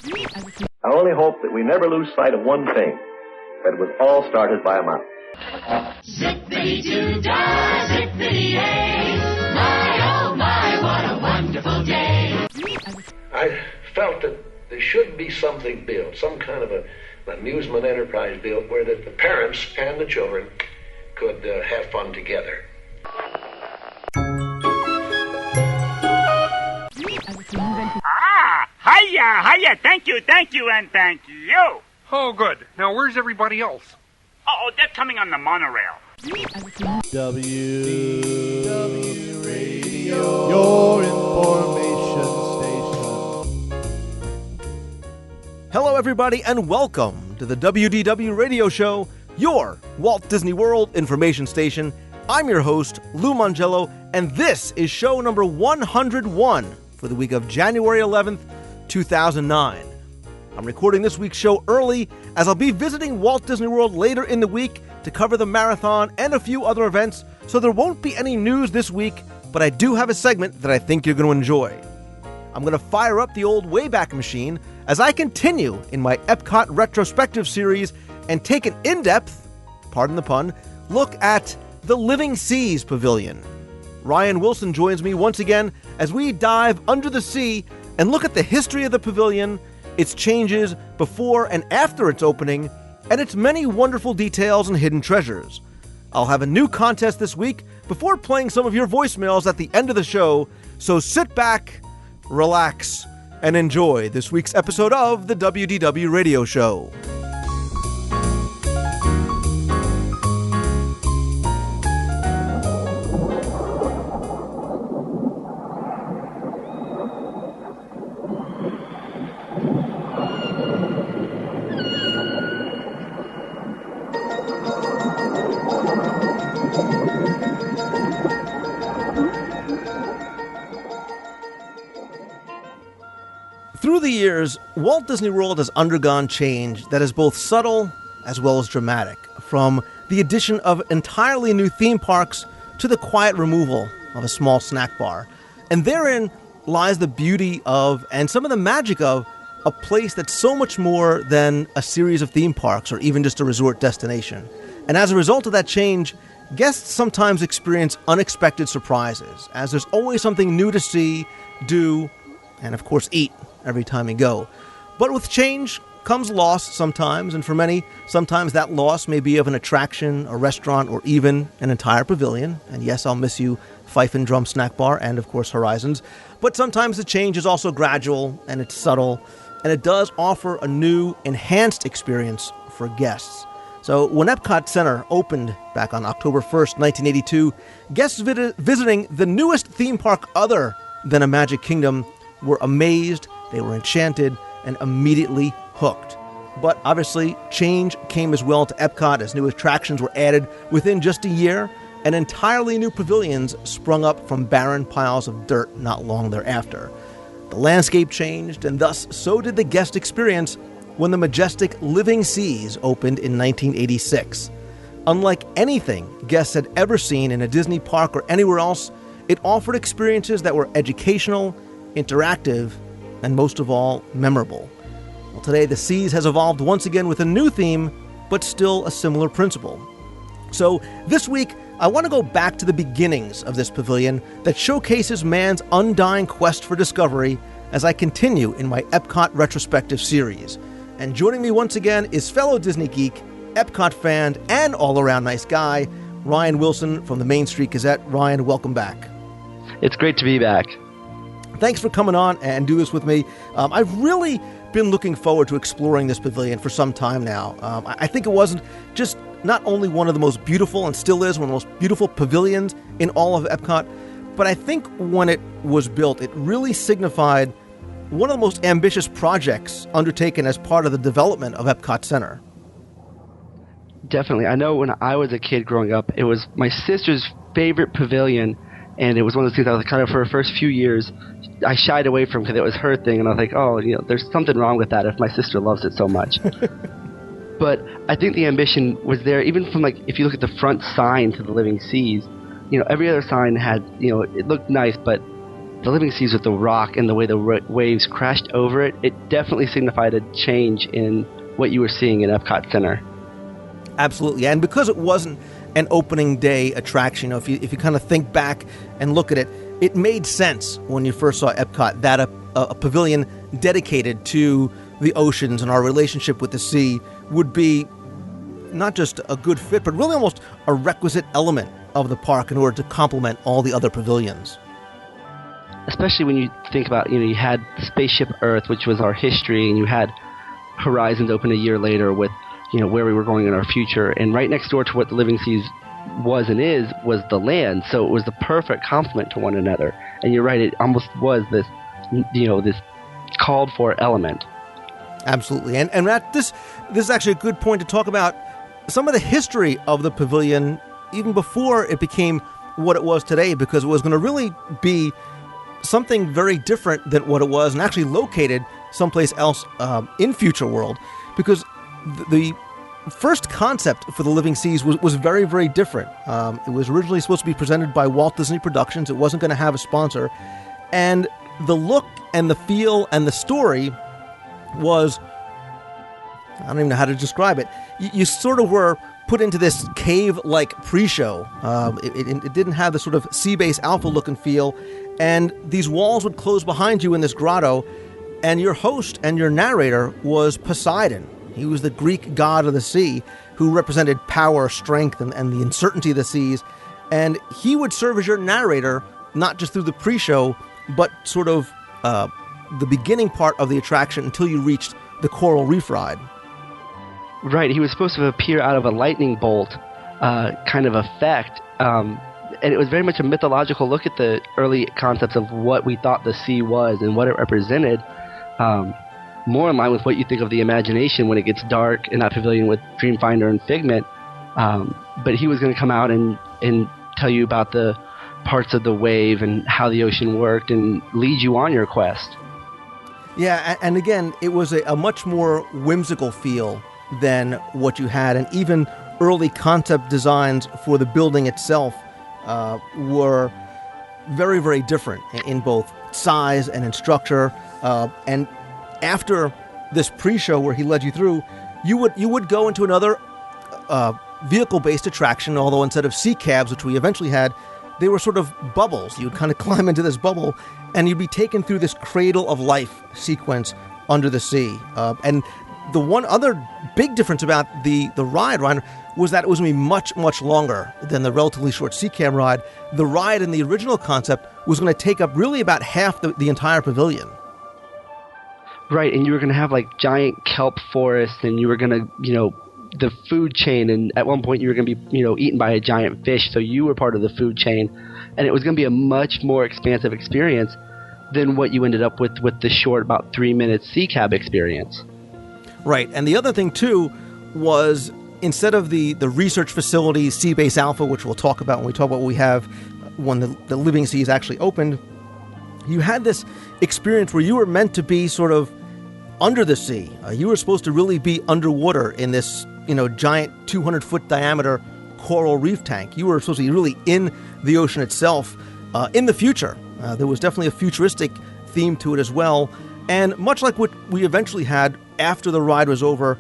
I only hope that we never lose sight of one thing, that it was all started by a mouse. Zippity-doo-dah, zippity-yay, my oh my, what a wonderful day. I felt that there should be something built, some kind of an amusement enterprise built where the parents and the children could have fun together. Hiya, thank you, and thank you. Oh, good. Now, where's everybody else? Oh, they're coming on the monorail. WDW Radio, your information station. Hello, everybody, and welcome to the WDW Radio Show, your Walt Disney World information station. I'm your host, Lou Mongello, and this is show number 101 for the week of January 11th, 2009. I'm recording this week's show early as I'll be visiting Walt Disney World later in the week to cover the marathon and a few other events, so there won't be any news this week, but I do have a segment that I think you're going to enjoy. I'm going to fire up the old Wayback Machine as I continue in my Epcot retrospective series and take an in-depth, pardon the pun, look at the Living Seas Pavilion. Ryan Wilson joins me once again as we dive under the sea and look at the history of the pavilion, its changes before and after its opening, and its many wonderful details and hidden treasures. I'll have a new contest this week before playing some of your voicemails at the end of the show, so sit back, relax, and enjoy this week's episode of the WDW Radio Show. Through the years, Walt Disney World has undergone change that is both subtle as well as dramatic, from the addition of entirely new theme parks to the quiet removal of a small snack bar. And therein lies the beauty of, and some of the magic of, a place that's so much more than a series of theme parks or even just a resort destination. And as a result of that change, guests sometimes experience unexpected surprises, as there's always something new to see, do, and of course eat every time you go. But with change comes loss sometimes, and for many, sometimes that loss may be of an attraction, a restaurant, or even an entire pavilion. And yes, I'll miss you, Fife and Drum Snack Bar, and of course Horizons. But sometimes the change is also gradual, and it's subtle, and it does offer a new, enhanced experience for guests. So when Epcot Center opened back on October 1st, 1982, guests visiting the newest theme park other than a Magic Kingdom were amazed, they were enchanted, and immediately hooked. But obviously, change came as well to Epcot as new attractions were added within just a year, and entirely new pavilions sprung up from barren piles of dirt not long thereafter. The landscape changed, and thus so did the guest experience when the majestic Living Seas opened in 1986. Unlike anything guests had ever seen in a Disney park or anywhere else, it offered experiences that were educational, interactive, and most of all, memorable. Well, today the Seas has evolved once again with a new theme, but still a similar principle. So this week, I want to go back to the beginnings of this pavilion that showcases man's undying quest for discovery as I continue in my Epcot retrospective series. And joining me once again is fellow Disney geek, Epcot fan, and all-around nice guy, Ryan Wilson from the Main Street Gazette. Ryan, welcome back. It's great to be back. Thanks for coming on and do this with me. I've really been looking forward to exploring this pavilion for some time now. I think it wasn't just not only one of the most beautiful, and still is one of the most beautiful pavilions in all of Epcot, but I think when it was built, it really signified one of the most ambitious projects undertaken as part of the development of Epcot Center. Definitely. I know when I was a kid growing up, it was my sister's favorite pavilion, and it was one of those things I was kind of, for the first few years, I shied away from because it was her thing, and I was like, oh, there's something wrong with that if my sister loves it so much. But I think the ambition was there, even from, if you look at the front sign to the Living Seas, every other sign had, it looked nice, but the Living Seas with the rock and the way the waves crashed over it, it definitely signified a change in what you were seeing in Epcot Center. Absolutely, and because it wasn't an opening day attraction, if you kind of think back and look at it, it made sense when you first saw Epcot that a pavilion dedicated to the oceans and our relationship with the sea would be not just a good fit, but really almost a requisite element of the park in order to complement all the other pavilions. Especially when you think about, you had Spaceship Earth, which was our history, and you had Horizons open a year later with, where we were going in our future. And right next door to what the Living Seas was and is was the land. So it was the perfect complement to one another. And you're right, it almost was this, this called for element. Absolutely. And Matt, this is actually a good point to talk about some of the history of the pavilion even before it became what it was today, because it was going to really be something very different than what it was, and actually located someplace else in Future World, because the first concept for the Living Seas was very, very different. It was originally supposed to be presented by Walt Disney Productions. It wasn't going to have a sponsor, and the look and the feel and the story was, I don't even know how to describe it. You sort of were put into this cave-like pre-show. It didn't have the sort of Sea Base Alpha look and feel, and these walls would close behind you in this grotto, and your host and your narrator was Poseidon. He was the Greek god of the sea who represented power, strength, and the uncertainty of the seas, and he would serve as your narrator not just through the pre-show, but sort of the beginning part of the attraction until you reached the Coral Reef ride. Right, he was supposed to appear out of a lightning bolt kind of effect, and it was very much a mythological look at the early concepts of what we thought the sea was and what it represented, more in line with what you think of the imagination when it gets dark in that pavilion with Dreamfinder and Figment. But he was going to come out and tell you about the parts of the wave and how the ocean worked and lead you on your quest. Yeah, and again, it was a much more whimsical feel than what you had, and even early concept designs for the building itself were very, very different in both size and in structure. And after this pre-show where he led you through, you would go into another vehicle-based attraction, although instead of sea cabs, which we eventually had, they were sort of bubbles. You'd kind of climb into this bubble, and you'd be taken through this cradle of life sequence under the sea. And the one other big difference about the ride, Ryan, was that it was going to be much, much longer than the relatively short sea cam ride. The ride in the original concept was going to take up really about half the entire pavilion. Right, and you were going to have like giant kelp forests, and you were going to, the food chain, and at one point you were going to be, eaten by a giant fish, so you were part of the food chain, and it was going to be a much more expansive experience than what you ended up with the short, about 3-minute sea cab experience. Right, and the other thing too was instead of the research facility, Sea Base Alpha, which we'll talk about when we talk about what we have when the Living Seas actually opened, you had this experience where you were meant to be sort of under the sea. You were supposed to really be underwater in this, giant 200-foot diameter coral reef tank. You were supposed to be really in the ocean itself in the future. There was definitely a futuristic theme to it as well. And much like what we eventually had after the ride was over,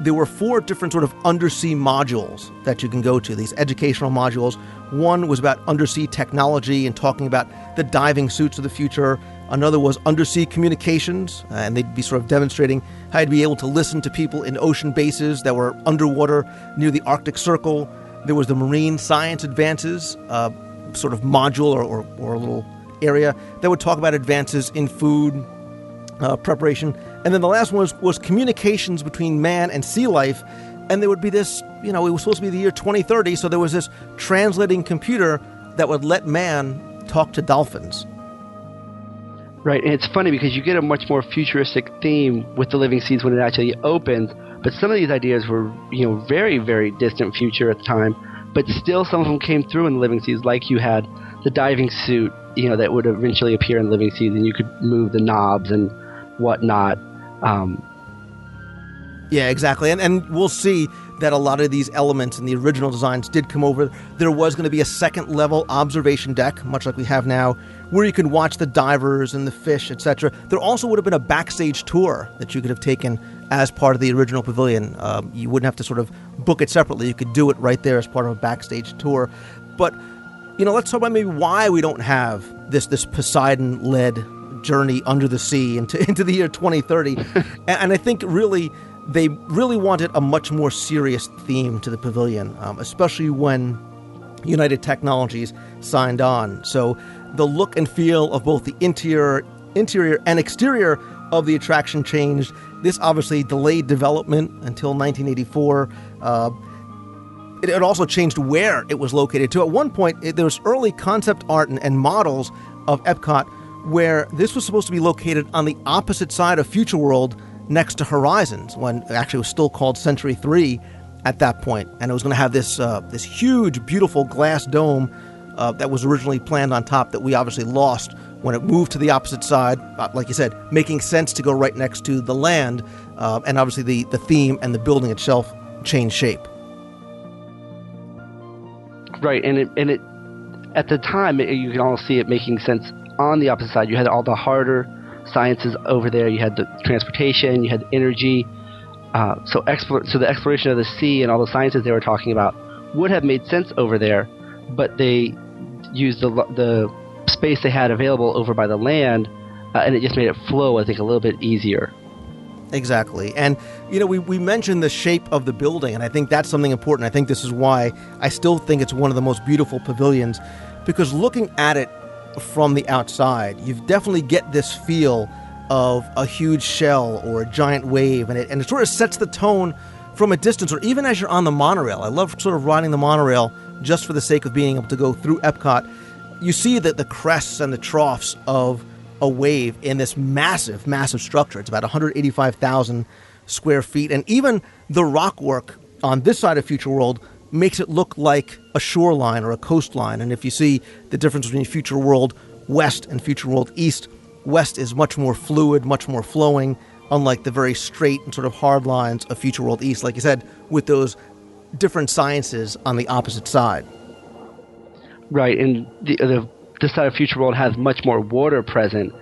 there were 4 different sort of undersea modules that you can go to, these educational modules. One was about undersea technology and talking about the diving suits of the future. Another was undersea communications, and they'd be sort of demonstrating how you'd be able to listen to people in ocean bases that were underwater near the Arctic Circle. There was the marine science advances, sort of module or a little area that would talk about advances in food preparation. And then the last one was communications between man and sea life. And there would be this, it was supposed to be the year 2030, so there was this translating computer that would let man talk to dolphins. Right, and it's funny because you get a much more futuristic theme with the Living Seas when it actually opens, but some of these ideas were, very, very distant future at the time, but still some of them came through in the Living Seas, like you had the diving suit, that would eventually appear in the Living Seas, and you could move the knobs and whatnot. Yeah, exactly. And we'll see that a lot of these elements in the original designs did come over. There was going to be a second level observation deck, much like we have now, where you can watch the divers and the fish, etc. There also would have been a backstage tour that you could have taken as part of the original pavilion. You wouldn't have to sort of book it separately. You could do it right there as part of a backstage tour. But, let's talk about maybe why we don't have this Poseidon-led journey under the sea into the year 2030. And I think they really wanted a much more serious theme to the pavilion, especially when United Technologies signed on. So the look and feel of both the interior and exterior of the attraction changed. This obviously delayed development until 1984. It also changed where it was located to. At one point, there was early concept art and models of Epcot where this was supposed to be located on the opposite side of Future World, next to Horizons, when actually it was still called Century 3 at that point. And it was going to have this huge, beautiful glass dome that was originally planned on top that we obviously lost when it moved to the opposite side, like you said, making sense to go right next to the land. And obviously the theme and the building itself changed shape. Right, and it at the time, you can all see it making sense on the opposite side. You had all the harder sciences over there. You had the transportation, you had energy. So the exploration of the sea and all the sciences they were talking about would have made sense over there, but they used the space they had available over by the land, and it just made it flow, I think, a little bit easier. Exactly. And, we mentioned the shape of the building, and I think that's something important. I think this is why I still think it's one of the most beautiful pavilions, because looking at it from the outside, you definitely get this feel of a huge shell or a giant wave, and it sort of sets the tone from a distance, or even as you're on the monorail. I love sort of riding the monorail just for the sake of being able to go through Epcot. You see that the crests and the troughs of a wave in this massive, massive structure. It's about 185,000 square feet, and even the rock work on this side of Future World makes it look like a shoreline or a coastline. And if you see the difference between Future World West and Future World East, West is much more fluid, much more flowing, unlike the very straight and sort of hard lines of Future World East, like you said, with those different sciences on the opposite side. Right, and this side of Future World has much more water present,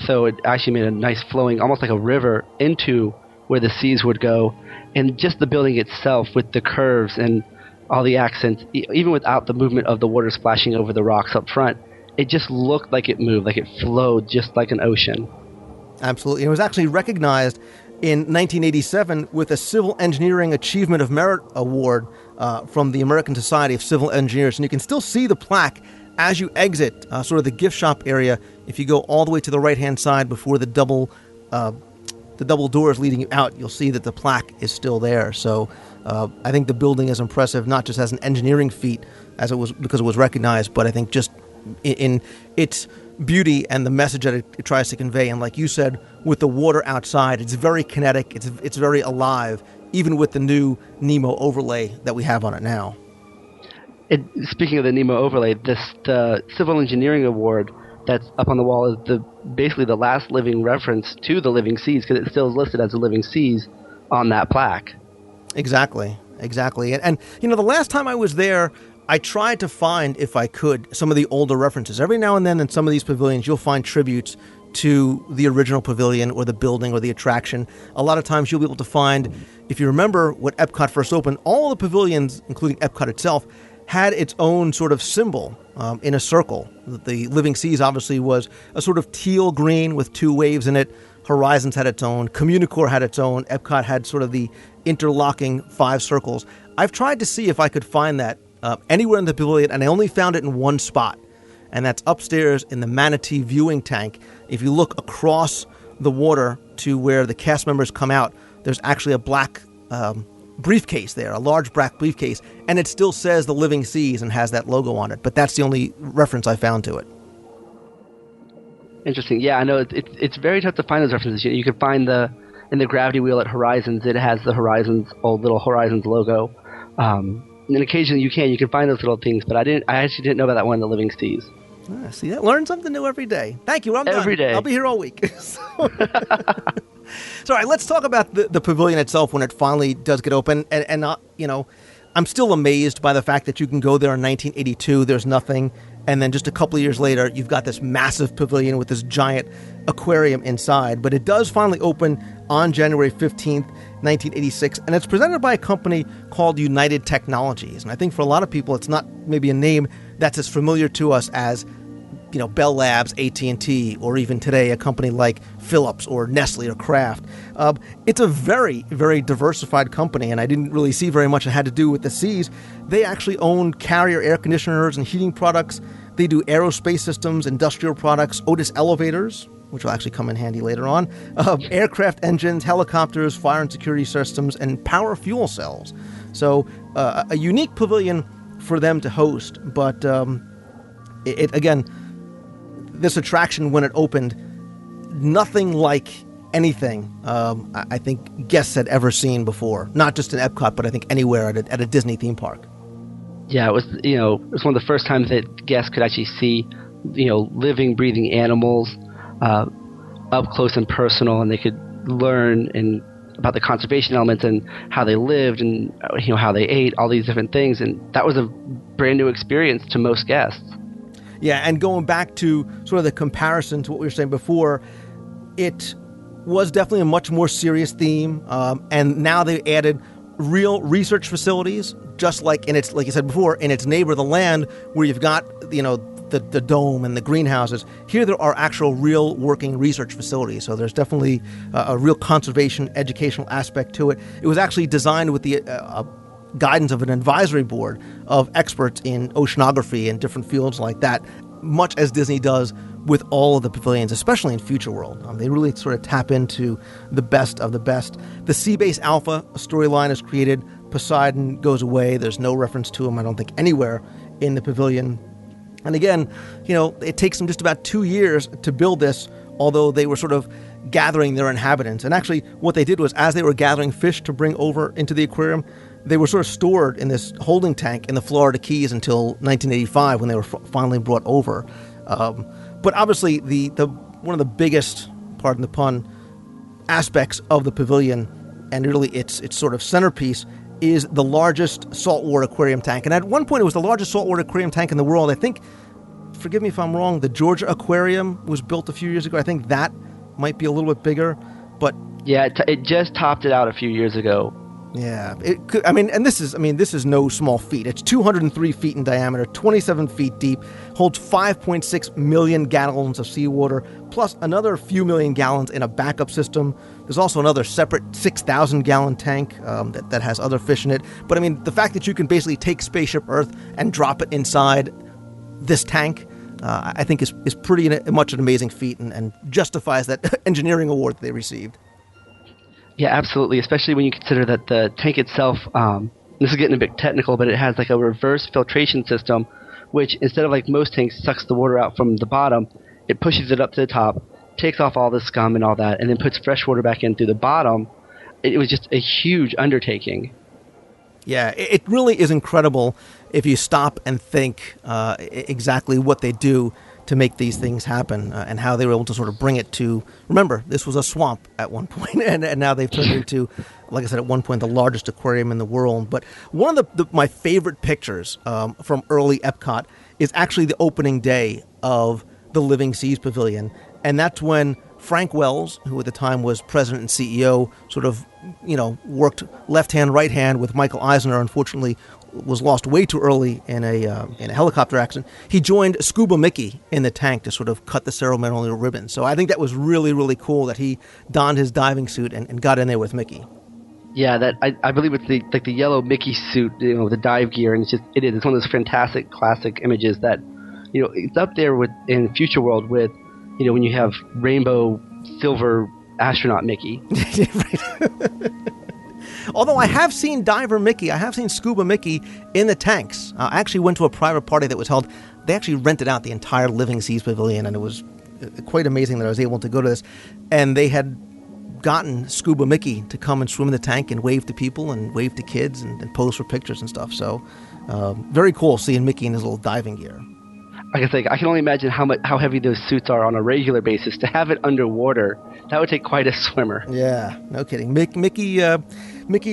so it actually made a nice flowing, almost like a river, into where the seas would go. And just the building itself with the curves and all the accents, even without the movement of the water splashing over the rocks up front, it just looked like it moved, like it flowed just like an ocean. Absolutely. It was actually recognized in 1987 with a Civil Engineering Achievement of Merit Award from the American Society of Civil Engineers. And you can still see the plaque as you exit sort of the gift shop area. If you go all the way to the right-hand side before the double doors leading you out, you'll see that the plaque is still there. So I think the building is impressive, not just as an engineering feat, as it was because it was recognized, but I think just in its beauty and the message that it tries to convey. And like you said, with the water outside, it's very kinetic, it's very alive, even with the new Nemo overlay that we have on it now. Speaking of the Nemo overlay, the Civil Engineering Award that's up on the wall is basically the last living reference to the living seas, because it still is listed as the living seas on that plaque. Exactly. And the last time I was there, I tried to find, if I could, some of the older references. Every now and then in some of these pavilions, you'll find tributes to the original pavilion or the building or the attraction. A lot of times you'll be able to find, if you remember when Epcot first opened, all the pavilions, including Epcot itself, had its own sort of symbol in a circle. The Living Seas obviously was a sort of teal green with two waves in it. Horizons had its own. Communicore had its own. Epcot had sort of the interlocking 5 circles. I've tried to see if I could find that anywhere in the pavilion, and I only found it in one spot, and that's upstairs in the Manatee viewing tank. If you look across the water to where the cast members come out, there's actually a black briefcase there, a large black briefcase, and it still says the Living Seas and has that logo on it, but that's the only reference I found to it. Interesting. Yeah, I know it's very tough to find those references. You can find in the gravity wheel at Horizons, it has the old little Horizons logo. And occasionally you can find those little things, but I actually didn't know about that one in the Living Seas. See that? Learn something new every day. Thank you. I'm done. Every day. I'll be here all week. So, all right, let's talk about the pavilion itself when it finally does get open. And I'm still amazed by the fact that you can go there in 1982, there's nothing, and then just a couple of years later, you've got this massive pavilion with this giant aquarium inside. But it does finally open on January 15th, 1986, and it's presented by a company called United Technologies. And I think for a lot of people, it's not maybe a name that's as familiar to us as Bell Labs, AT&T, or even today a company like Philips or Nestle or Kraft. It's a very, very diversified company, and I didn't really see very much that had to do with the C's. They actually own Carrier air conditioners and heating products. They do aerospace systems, industrial products, Otis elevators, which will actually come in handy later on, aircraft engines, helicopters, fire and security systems, and power fuel cells. So a unique pavilion for them to host, but again, this attraction, when it opened, nothing like anything I think guests had ever seen before. Not just in Epcot, but I think anywhere at a Disney theme park. Yeah, it was it was one of the first times that guests could actually see living, breathing animals up close and personal, and they could learn about the conservation elements and how they lived and how they ate, all these different things, and that was a brand new experience to most guests. Yeah, and going back to sort of the comparison to what we were saying before, it was definitely a much more serious theme, and now they added real research facilities, just like like you said before, in its neighbor, the Land, where you've got the dome and the greenhouses. Here there are actual real working research facilities, so there's definitely a real conservation educational aspect to it. It was actually designed with the guidance of an advisory board of experts in oceanography and different fields like that, much as Disney does with all of the pavilions, especially in Future World. They really sort of tap into the best of the best. The Sea Base Alpha storyline is created. Poseidon goes away. There's no reference to him, I don't think, anywhere in the pavilion. And again, it takes them just about 2 years to build this, although they were sort of gathering their inhabitants. And actually, what they did was, as they were gathering fish to bring over into the aquarium, they were sort of stored in this holding tank in the Florida Keys until 1985 when they were finally brought over. But obviously, the one of the biggest, pardon the pun, aspects of the pavilion, and really its sort of centerpiece, is the largest saltwater aquarium tank. And at one point, it was the largest saltwater aquarium tank in the world. I think, forgive me if I'm wrong, the Georgia Aquarium was built a few years ago. I think that might be a little bit bigger, but yeah, it just topped it out a few years ago. Yeah, it could. This is no small feat. It's 203 feet in diameter, 27 feet deep, holds 5.6 million gallons of seawater, plus another few million gallons in a backup system. There's also another separate 6,000-gallon tank that has other fish in it. But the fact that you can basically take Spaceship Earth and drop it inside this tank, I think is pretty much an amazing feat and justifies that engineering award that they received. Yeah, absolutely, especially when you consider that the tank itself, this is getting a bit technical, but it has like a reverse filtration system, which instead of like most tanks sucks the water out from the bottom, it pushes it up to the top, takes off all the scum and all that, and then puts fresh water back in through the bottom. It was just a huge undertaking. Yeah, it really is incredible if you stop and think exactly what they do to make these things happen and how they were able to sort of bring it to, remember, this was a swamp at one point, and now they've turned it into, like I said, at one point, the largest aquarium in the world. But one of my favorite pictures from early Epcot is actually the opening day of the Living Seas Pavilion, and that's when Frank Wells, who at the time was president and CEO, sort of, worked left hand, right hand with Michael Eisner. Unfortunately, was lost way too early in a helicopter accident. He joined Scuba Mickey in the tank to sort of cut the ceremonial ribbon. So I think that was really, really cool that he donned his diving suit and got in there with Mickey. Yeah, that I believe it's the yellow Mickey suit, the dive gear, and it's one of those fantastic classic images that, it's up there with in Future World with, when you have rainbow silver astronaut Mickey. Although I have seen Diver Mickey, I have seen Scuba Mickey in the tanks. I actually went to a private party that was held. They actually rented out the entire Living Seas Pavilion, and it was quite amazing that I was able to go to this. And they had gotten Scuba Mickey to come and swim in the tank and wave to people and wave to kids and pose for pictures and stuff. So very cool seeing Mickey in his little diving gear. I can only imagine how heavy those suits are on a regular basis. To have it underwater, that would take quite a swimmer. Yeah, no kidding. Mickey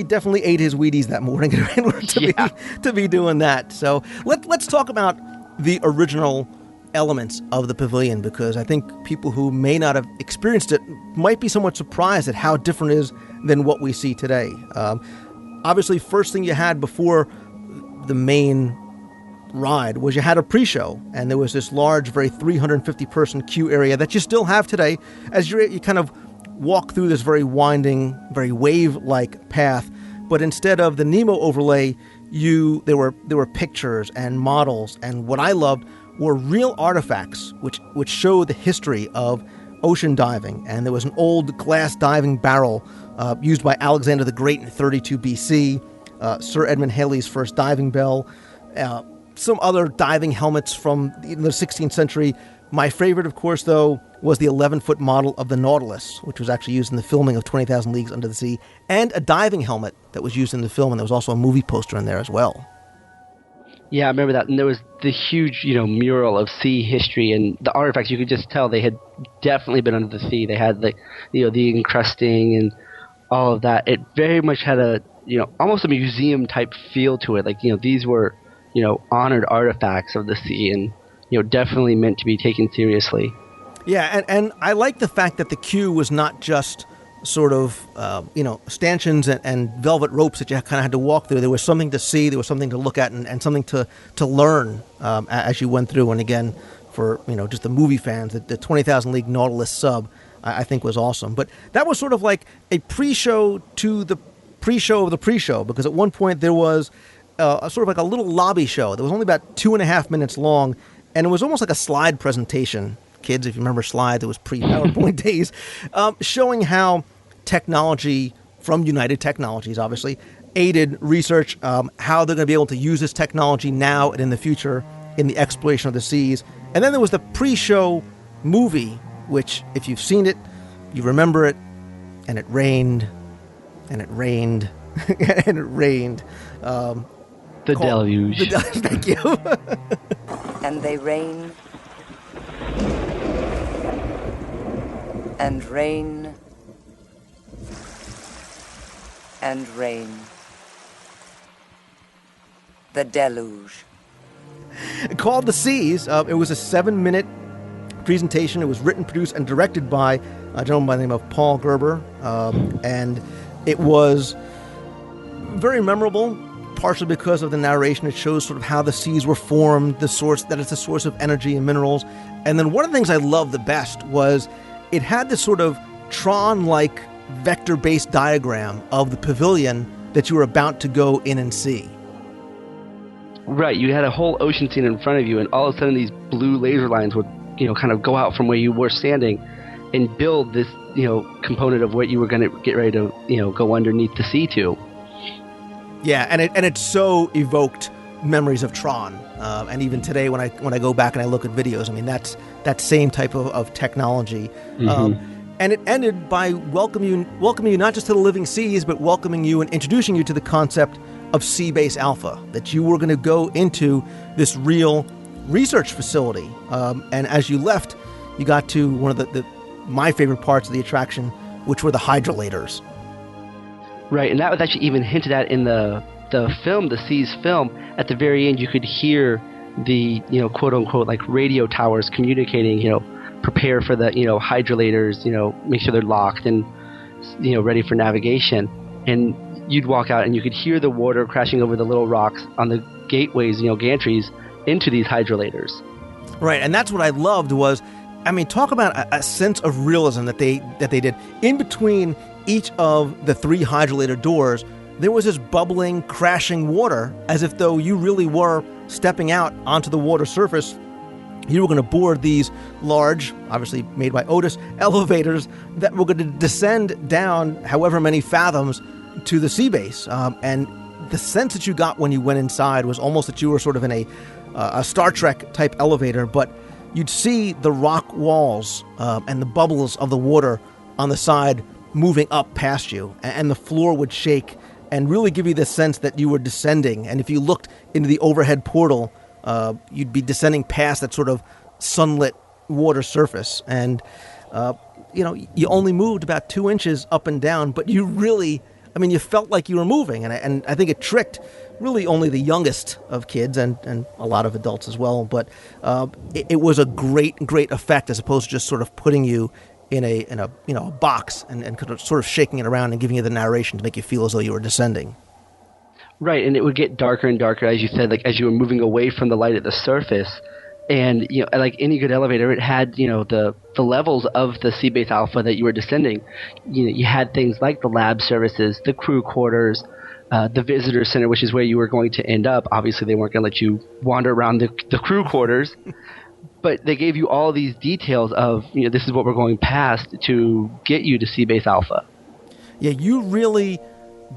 definitely ate his Wheaties that morning in order to be doing that. So let's talk about the original elements of the pavilion, because I think people who may not have experienced it might be somewhat surprised at how different it is than what we see today. Obviously, first thing you had before the main ride was you had a pre-show, and there was this large, very 350-person queue area that you still have today as you kind of walk through this very winding, very wave-like path. But instead of the Nemo overlay, there were pictures and models, and what I loved were real artifacts which show the history of ocean diving. And there was an old glass diving barrel used by Alexander the Great in 32 BC, Sir Edmund Halley's first diving bell, some other diving helmets from the 16th century. My favorite, of course, though, was the 11-foot model of the Nautilus, which was actually used in the filming of 20,000 Leagues Under the Sea, and a diving helmet that was used in the film, and there was also a movie poster in there as well. Yeah, I remember that. And there was the huge, mural of sea history, and the artifacts, you could just tell they had definitely been under the sea. They had the encrusting and all of that. It very much had a, almost a museum type feel to it. Like, these were, honored artifacts of the sea, and, definitely meant to be taken seriously. Yeah, and I like the fact that the queue was not just sort of, stanchions and velvet ropes that you kind of had to walk through. There was something to see, there was something to look at, and something to learn as you went through. And again, for, just the movie fans, the 20,000 League Nautilus sub, I think was awesome. But that was sort of like a pre-show to the pre-show of the pre-show, because at one point there was sort of like a little lobby show that was only about 2.5 minutes long, and it was almost like a slide presentation. Kids, if you remember slides, it was pre-PowerPoint days, showing how technology from United Technologies, obviously, aided research, how they're going to be able to use this technology now and in the future in the exploration of the seas. And then there was the pre-show movie, which, if you've seen it, you remember it, and it rained, and it rained, and it rained. The deluge. Thank you. And they rain and rain and rain. The deluge. Called The Seas. It was a 7-minute presentation. It was written, produced, and directed by a gentleman by the name of Paul Gerber. And it was very memorable, partially because of the narration. It shows sort of how the seas were formed, that it's a source of energy and minerals. And then one of the things I loved the best was it had this sort of Tron-like vector-based diagram of the pavilion that you were about to go in and see. Right, you had a whole ocean scene in front of you, and all of a sudden these blue laser lines would, kind of go out from where you were standing and build this, component of what you were going to get ready to, go underneath the sea to. Yeah, and it so evoked memories of Tron, and even today when I go back and I look at videos, I mean that's that same type of technology. Mm-hmm. And it ended by welcoming you not just to the living seas, but welcoming you and introducing you to the concept of Seabase Alpha, that you were going to go into this real research facility. And as you left, you got to one of my favorite parts of the attraction, which were the hydrolators. Right, and that was actually even hinted at in the film, the Seas film. At the very end, you could hear the, quote-unquote, like radio towers communicating, prepare for the, hydrolators, make sure they're locked and, ready for navigation. And you'd walk out and you could hear the water crashing over the little rocks on the gateways, gantries into these hydrolators. Right, and that's what I loved was, talk about a sense of realism that they did. In between each of the 3 hydrolator doors, there was this bubbling, crashing water, as if though you really were stepping out onto the water surface. You were going to board these large, obviously made by Otis, elevators that were going to descend down however many fathoms to the sea base. And the sense that you got when you went inside was almost that you were sort of in a Star Trek type elevator, but you'd see the rock walls and the bubbles of the water on the side moving up past you, and the floor would shake and really give you the sense that you were descending. And if you looked into the overhead portal you'd be descending past that sort of sunlit water surface. And, you only moved about 2 inches up and down, but you really, you felt like you were moving. And I think it tricked really only the youngest of kids and a lot of adults as well. But it was a great effect as opposed to just sort of putting you in a box and sort of shaking it around and giving you the narration to make you feel as though you were descending. Right, and it would get darker and darker, as you said, like as you were moving away from the light at the surface. And, like any good elevator, it had, the levels of the Seabase Alpha that you were descending. You had things like the lab services, the crew quarters, the visitor center, which is where you were going to end up. Obviously, they weren't going to let you wander around the crew quarters. But they gave you all these details of, this is what we're going past to get you to Seabase Alpha. Yeah, you really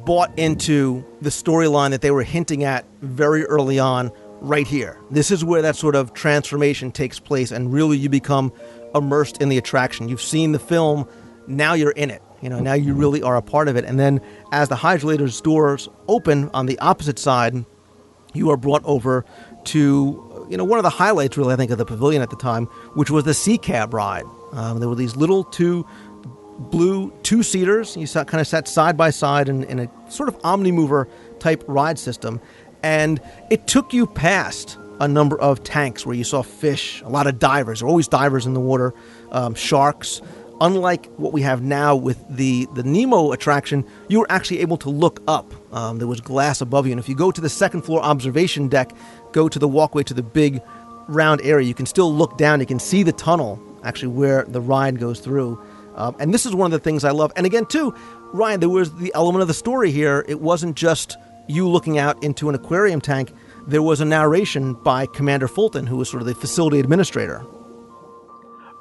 bought into the storyline that they were hinting at very early on right here. This is where that sort of transformation takes place, and really you become immersed in the attraction. You've seen the film, now you're in it. Now you really are a part of it. And then as the hydrolator's doors open on the opposite side, you are brought over to, one of the highlights, really, I think, of the pavilion at the time, which was the Sea Cab ride. There were these little blue two-seaters. You kind of sat side by side in a sort of omnimover type ride system. And it took you past a number of tanks where you saw fish, a lot of divers. There were always divers in the water, sharks. Unlike what we have now with the Nemo attraction, you were actually able to look up. There was glass above you. And if you go to the second floor observation deck, go to the walkway to the big round area, you can still look down. You can see the tunnel, actually, where the ride goes through. And this is one of the things I love. And again, too, Ryan, there was the element of the story here. It wasn't just you looking out into an aquarium tank. There was a narration by Commander Fulton, who was sort of the facility administrator.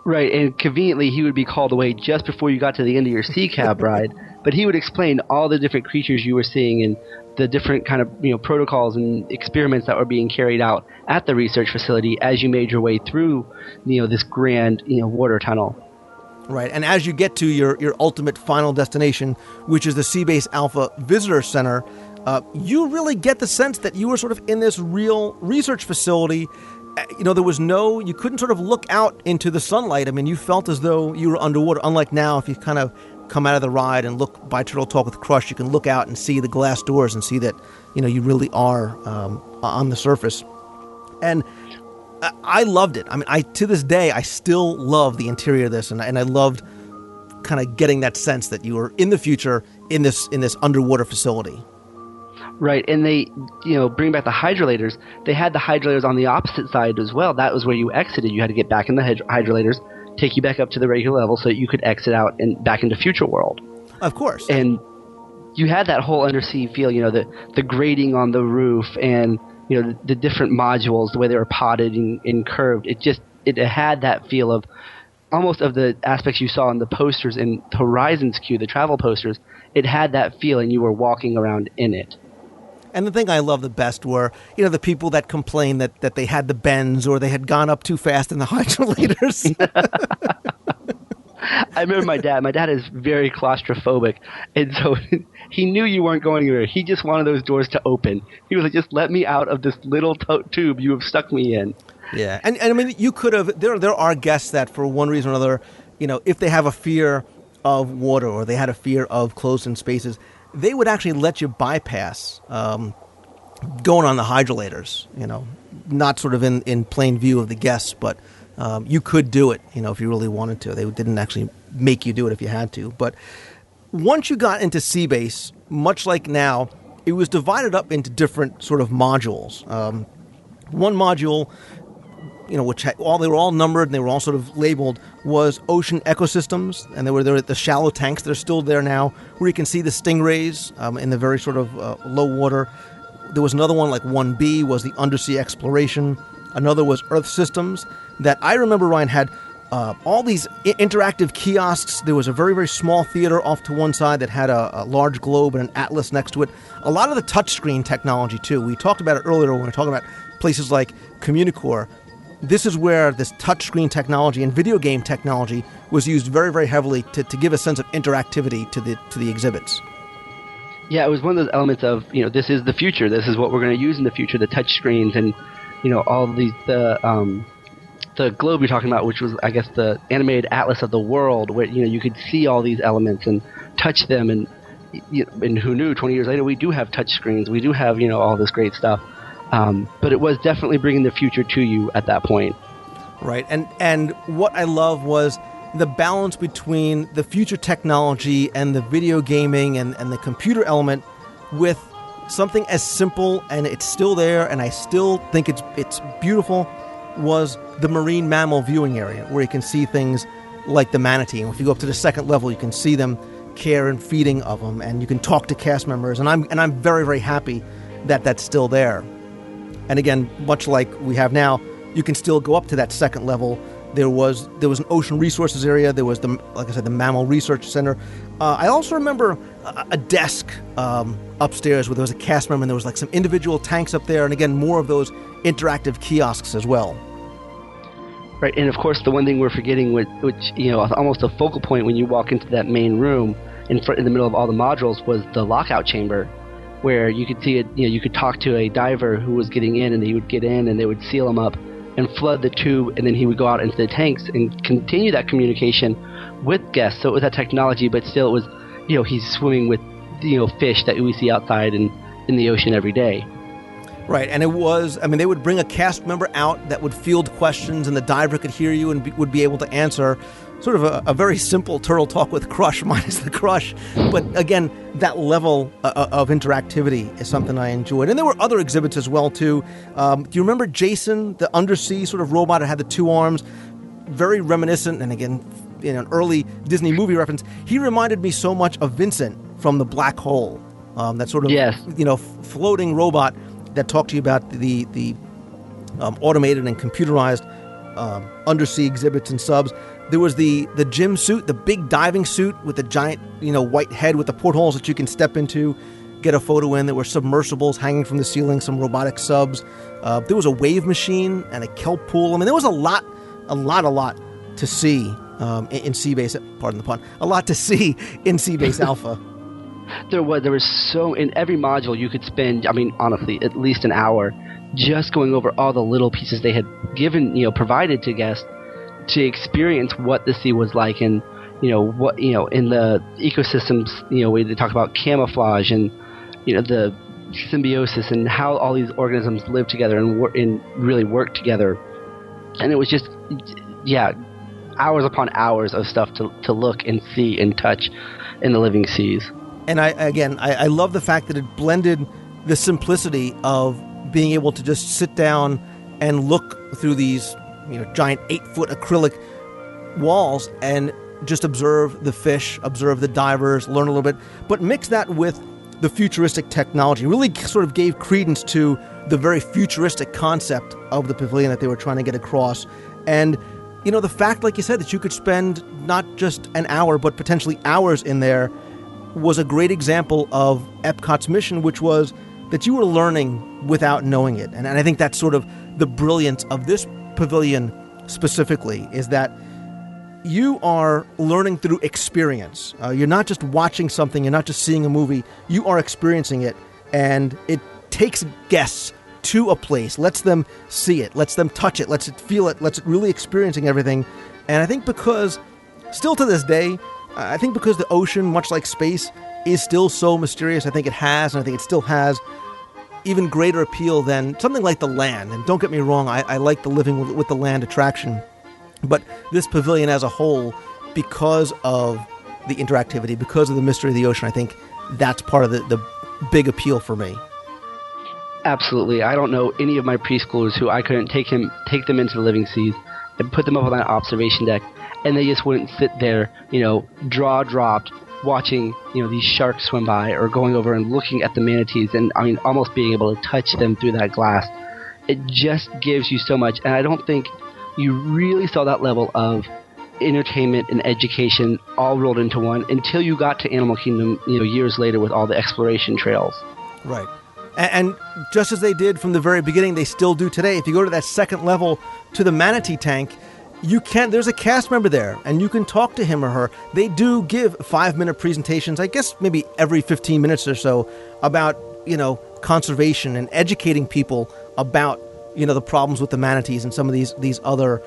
Right, and conveniently he would be called away just before you got to the end of your Sea Cab ride, but he would explain all the different creatures you were seeing and the different kind of protocols and experiments that were being carried out at the research facility as you made your way through this grand water tunnel. Right, and as you get to your ultimate final destination, which is the Seabase Alpha Visitor Center, you really get the sense that you were sort of in this real research facility. There was you couldn't sort of look out into the sunlight. You felt as though you were underwater. Unlike now, if you kind of come out of the ride and look by Turtle Talk with Crush, you can look out and see the glass doors and see that, you really are on the surface. And I loved it. To this day, I still love the interior of this, and I loved kind of getting that sense that you were in the future in this underwater facility. Right, and they, bring back the hydrolators. They had the hydrolators on the opposite side as well. That was where you exited. You had to get back in the hydrolators, take you back up to the regular level so that you could exit out and back into Future World. Of course. And you had that whole undersea feel, the grating on the roof and, the different modules, the way they were potted and curved. It had that feel of almost of the aspects you saw in the posters in Horizons Q, the travel posters. It had that feel, and you were walking around in it. And the thing I love the best were, the people that complained that they had the bends or they had gone up too fast in the hydrolators. I remember my dad. My dad is very claustrophobic, and so he knew you weren't going anywhere. He just wanted those doors to open. He was like, just let me out of this little tube you have stuck me in. Yeah, and you could have, there are guests that for one reason or another, if they have a fear of water or they had a fear of closed-in spaces, they would actually let you bypass going on the hydrolators, not sort of in plain view of the guests, but you could do it, if you really wanted to. They didn't actually make you do it if you had to. But once you got into Seabase, much like now, it was divided up into different sort of modules. One module, which they were all numbered and they were all sort of labeled, was ocean ecosystems, and there were the shallow tanks that are still there now, where you can see the stingrays in the very sort of low water. There was another one, like 1B, was the undersea exploration. Another was Earth systems, that I remember, Ryan, had all these interactive kiosks. There was a very, very small theater off to one side that had a large globe and an atlas next to it. A lot of the touchscreen technology, too. We talked about it earlier when we were talking about places like Communicore. This is where this touchscreen technology and video game technology was used very, very heavily to give a sense of interactivity to the exhibits. Yeah, it was one of those elements of, this is the future. This is what we're going to use in the future, the touch screens. And all these the globe you're talking about, which was, I guess, the animated atlas of the world, where you could see all these elements and touch them, and who knew? 20 years later, we do have touch screens, we do have all this great stuff, but it was definitely bringing the future to you at that point. Right, and what I love was the balance between the future technology and the video gaming and the computer element with something as simple, and it's still there, and I still think it's beautiful, was the marine mammal viewing area, where you can see things like the manatee. And if you go up to the second level, you can see them care and feeding of them, and you can talk to cast members. And I'm very, very happy that that's still there. And again, much like we have now, you can still go up to that second level. There was an ocean resources area. There was like I said, the Mammal Research Center. I also remember a desk upstairs where there was a cast member, and there was like some individual tanks up there, and again, more of those interactive kiosks as well. Right, and of course, the one thing we're forgetting, which almost a focal point when you walk into that main room in the middle of all the modules, was the lockout chamber, where you could see it. You could talk to a diver who was getting in, and he would get in, and they would seal him up and flood the tube, and then he would go out into the tanks and continue that communication with guests. So it was that technology, but still, it was he's swimming with fish that we see outside and in the ocean every day. Right, and it was, they would bring a cast member out that would field questions, and the diver could hear you and would be able to answer. Sort of a very simple Turtle Talk with Crush, minus the Crush. But again, that level of interactivity is something I enjoyed. And there were other exhibits as well, too. Do you remember Jason, the undersea sort of robot that had the two arms? Very reminiscent, and again, an early Disney movie reference. He reminded me so much of Vincent from The Black Hole. That sort of, floating robot that talked to you about the automated and computerized undersea exhibits and subs. There was the gym suit, the big diving suit with the giant, white head with the portholes that you can step into, get a photo in. There were submersibles hanging from the ceiling, some robotic subs. There was a wave machine and a kelp pool. There was a lot to see in Seabase. Pardon the pun. A lot to see in Seabase Alpha. There was so, in every module you could spend, honestly, at least an hour just going over all the little pieces they had given, provided to guests to experience what the sea was like, and what in the ecosystems, we talk about camouflage and the symbiosis and how all these organisms live together and really work together. And it was just hours upon hours of stuff to look and see and touch in the living seas. And I love the fact that it blended the simplicity of being able to just sit down and look through these giant 8-foot acrylic walls and just observe the fish, observe the divers, learn a little bit, but mix that with the futuristic technology. Really sort of gave credence to the very futuristic concept of the pavilion that they were trying to get across. And, the fact, like you said, that you could spend not just an hour, but potentially hours in there was a great example of Epcot's mission, which was that you were learning without knowing it. And I think that's sort of the brilliance of this pavilion specifically, is that you are learning through experience. You're not just watching something, you're not just seeing a movie, you are experiencing it, and it takes guests to a place, lets them see it, lets them touch it, lets it feel it, lets it really experiencing everything. And I think because, still to this day, because the ocean, much like space, is still so mysterious, I think it has, and I think it still has even greater appeal than something like the land. And don't get me wrong, I like the living with the land attraction. But this pavilion as a whole, because of the interactivity, because of the mystery of the ocean, I think that's part of the big appeal for me. Absolutely. I don't know any of my preschoolers who I couldn't take them into the living seas and put them up on that observation deck, and they just wouldn't sit there, jaw dropped, watching, these sharks swim by, or going over and looking at the manatees, and almost being able to touch them through that glass. It just gives you so much, and I don't think you really saw that level of entertainment and education all rolled into one until you got to Animal Kingdom, years later with all the exploration trails. Right. And just as they did from the very beginning, they still do today. If you go to that second level to the manatee tank, there's a cast member there, and you can talk to him or her. They do give 5-minute presentations, I guess maybe every 15 minutes or so, about, conservation and educating people about, the problems with the manatees and some of these other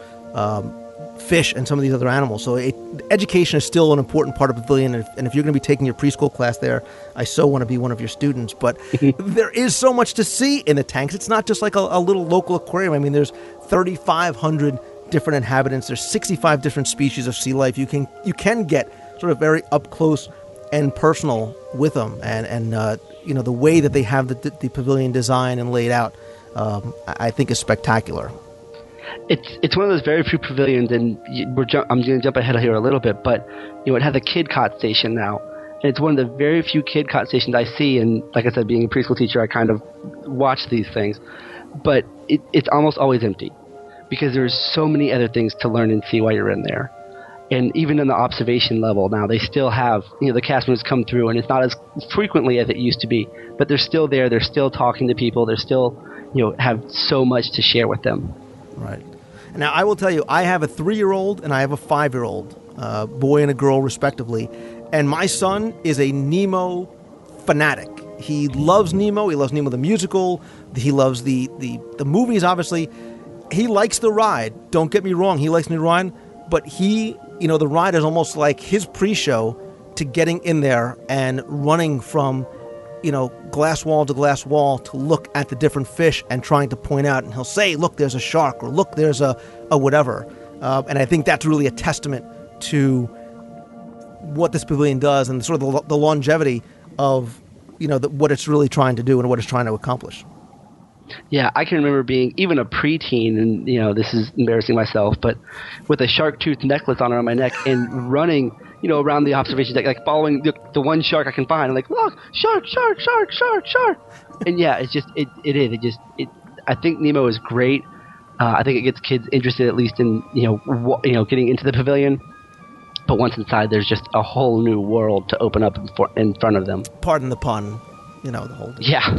fish and some of these other animals. So education is still an important part of Pavilion, and if you're going to be taking your preschool class there, I so want to be one of your students. But there is so much to see in the tanks. It's not just like a little local aquarium. I mean, there's 3,500 different inhabitants. There's 65 different species of sea life. You can get sort of very up close and personal with them, and the way that they have the pavilion designed and laid out, I think is spectacular. It's one of those very few pavilions, and I'm going to jump ahead here a little bit, but it has a kid cot station now, and it's one of the very few kid cot stations I see. And like I said, being a preschool teacher, I kind of watch these things, but it's almost always empty because there's so many other things to learn and see while you're in there. And even in the observation level now, they still have the cast members come through, and it's not as frequently as it used to be, but they're still there. They're still talking to people. They're still have so much to share with them. Right. Now, I will tell you, I have a 3-year-old and I have a 5-year-old, boy and a girl, respectively. And my son is a Nemo fanatic. He loves Nemo. He loves Nemo the musical. He loves the movies, obviously. He likes the ride. Don't get me wrong. He likes the ride. But the ride is almost like his pre-show to getting in there and running from glass wall to glass wall to look at the different fish and trying to point out, and he'll say, look, there's a shark, or look, there's a whatever. And I think that's really a testament to what this pavilion does and sort of the longevity of, what it's really trying to do and what it's trying to accomplish. Yeah, I can remember being even a preteen, and this is embarrassing myself, but with a shark tooth necklace on around my neck and running around the observation deck, like following the one shark I can find. I'm like, look, shark, shark, shark, shark, shark. And yeah, it's just, it is. I think Nemo is great. I think it gets kids interested, at least in, getting into the pavilion. But once inside, there's just a whole new world to open up in front of them. Pardon the pun. The whole thing. Yeah.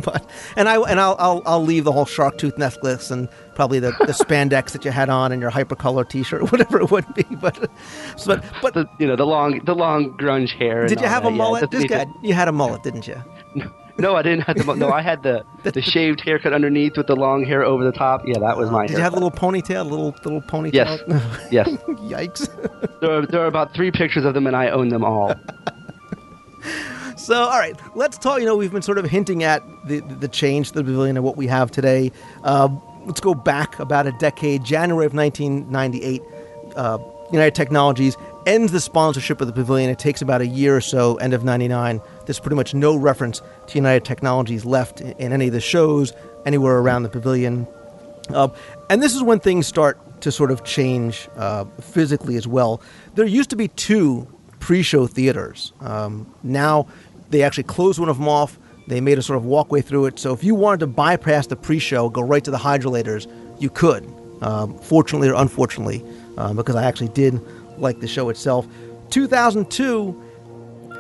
But I'll leave the whole shark tooth necklace and probably the spandex that you had on and your hypercolor T-shirt, whatever it would be. But the long grunge hair. Did you have a mullet? You had a mullet, didn't you? No, I didn't have the mullet. No, I had the shaved haircut underneath with the long hair over the top. Yeah, that was my hair. Did you have a little ponytail? Little ponytail? Yes. Yes. Yikes. There are about 3 pictures of them, and I own them all. So, all right, let's talk. We've been sort of hinting at the change to the pavilion and what we have today. Let's go back about a decade. January of 1998, United Technologies ends the sponsorship of the pavilion. It takes about a year or so, end of 99. There's pretty much no reference to United Technologies left in any of the shows, anywhere around the pavilion. And this is when things start to sort of change physically as well. There used to be 2 pre-show theaters. Now they actually closed one of them off. They made a sort of walkway through it. So if you wanted to bypass the pre-show, go right to the hydrolators, you could. Fortunately or unfortunately, because I actually did like the show itself. 2002,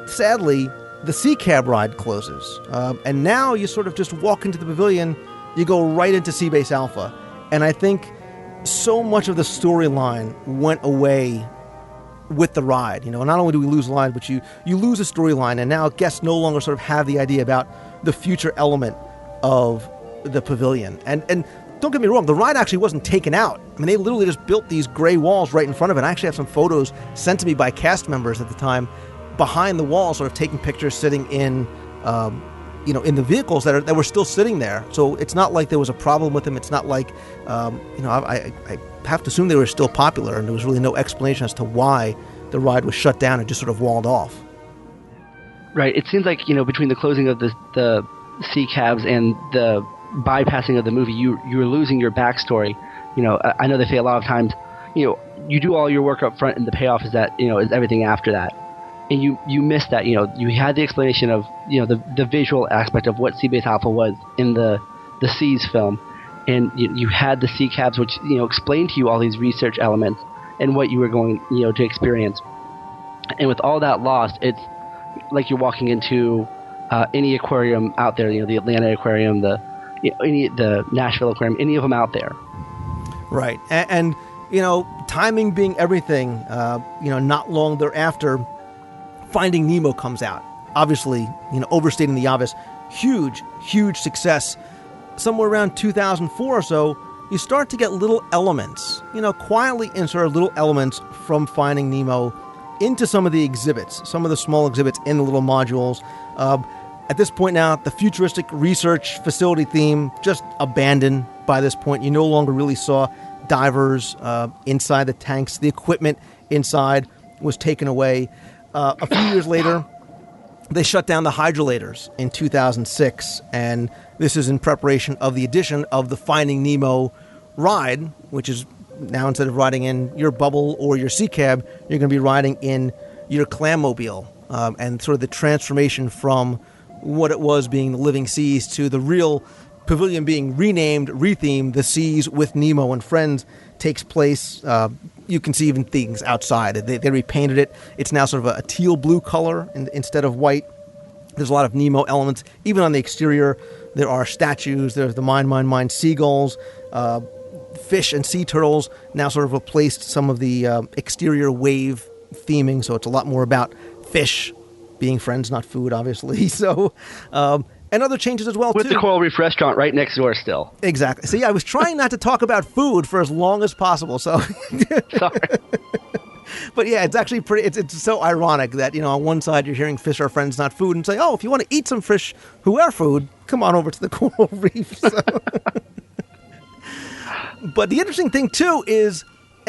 sadly, the Sea Cab ride closes. And now you sort of just walk into the pavilion, you go right into Seabase Alpha. And I think so much of the storyline went away with the ride. Not only do we lose the line, but you lose a storyline, and now guests no longer sort of have the idea about the future element of the pavilion. And don't get me wrong, the ride actually wasn't taken out. I mean, they literally just built these gray walls right in front of it. I actually have some photos sent to me by cast members at the time behind the wall, sort of taking pictures, sitting in in the vehicles that were still sitting there. So it's not like there was a problem with them. It's not like I have to assume they were still popular, and there was really no explanation as to why the ride was shut down and just sort of walled off. Right. It seems like between the closing of the sea cabs and the bypassing of the movie, you're losing your backstory. I know they say a lot of times, you do all your work up front, and the payoff is that is everything after that, and you miss that. You had the explanation of the visual aspect of what Seabase Alpha was in the Seas film. And you had the sea cabs, which explained to you all these research elements and what you were going to experience. And with all that lost, it's like you're walking into any aquarium out there. The Atlanta Aquarium, the Nashville Aquarium, any of them out there. Right, and timing being everything. Not long thereafter, Finding Nemo comes out. Obviously, overstating the obvious, huge success. somewhere around 2004 or so, you start to get little elements, quietly insert little elements from Finding Nemo into some of the exhibits, some of the small exhibits in the little modules. At this point now, the futuristic research facility theme just abandoned by this point. You no longer really saw divers inside the tanks. The equipment inside was taken away. A few years later, they shut down the hydrolators in 2006, and this is in preparation of the addition of the Finding Nemo ride, which is now, instead of riding in your bubble or your sea cab, you're going to be riding in your clammobile, and sort of the transformation from what it was being the Living Seas to the real pavilion being renamed, rethemed, The Seas with Nemo and Friends takes place. You can see even things outside. They repainted it. It's now sort of a teal blue color instead of white. There's a lot of Nemo elements. Even on the exterior, there are statues. There's the mine seagulls. Fish and sea turtles now sort of replaced some of the exterior wave theming, so it's a lot more about fish being friends, not food, obviously. So, and other changes as well, with too. The Coral Reef restaurant right next door still. Exactly. See, I was trying not to talk about food for as long as possible, so... Sorry. But yeah, it's actually pretty... It's so ironic that, on one side you're hearing fish are friends, not food, and say, oh, if you want to eat some fish who are food, come on over to the Coral Reef. So. But the interesting thing, too, is,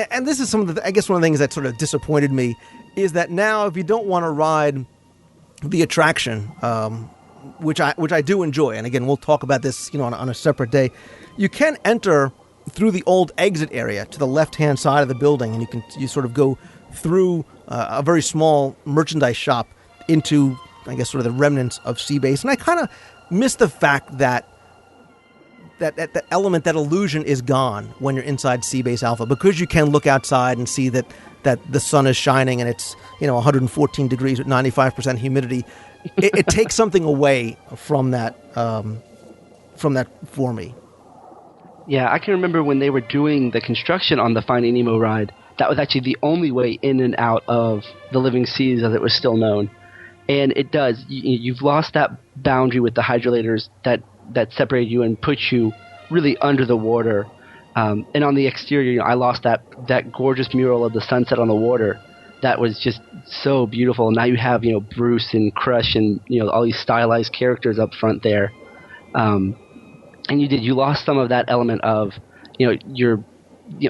and this is one of the things that sort of disappointed me, is that now if you don't want to ride the attraction, which I do enjoy, and again, we'll talk about this, on a separate day, you can enter through the old exit area to the left-hand side of the building, and you sort of go through a very small merchandise shop into, I guess, sort of the remnants of Sea Base. And I kind of miss the fact that element, that illusion is gone when you're inside Sea Base Alpha, because you can look outside and see that the sun is shining and it's 114 degrees with 95% humidity. It takes something away from that for me. Yeah, I can remember when they were doing the construction on the Finding Nemo ride, that was actually the only way in and out of the Living Seas as it was still known. And it does. You've lost that boundary with the hydrolators that separated you and put you really under the water. And on the exterior, I lost that gorgeous mural of the sunset on the water. That was just so beautiful. Now you have, Bruce and Crush and, all these stylized characters up front there. And you lost some of that element of, your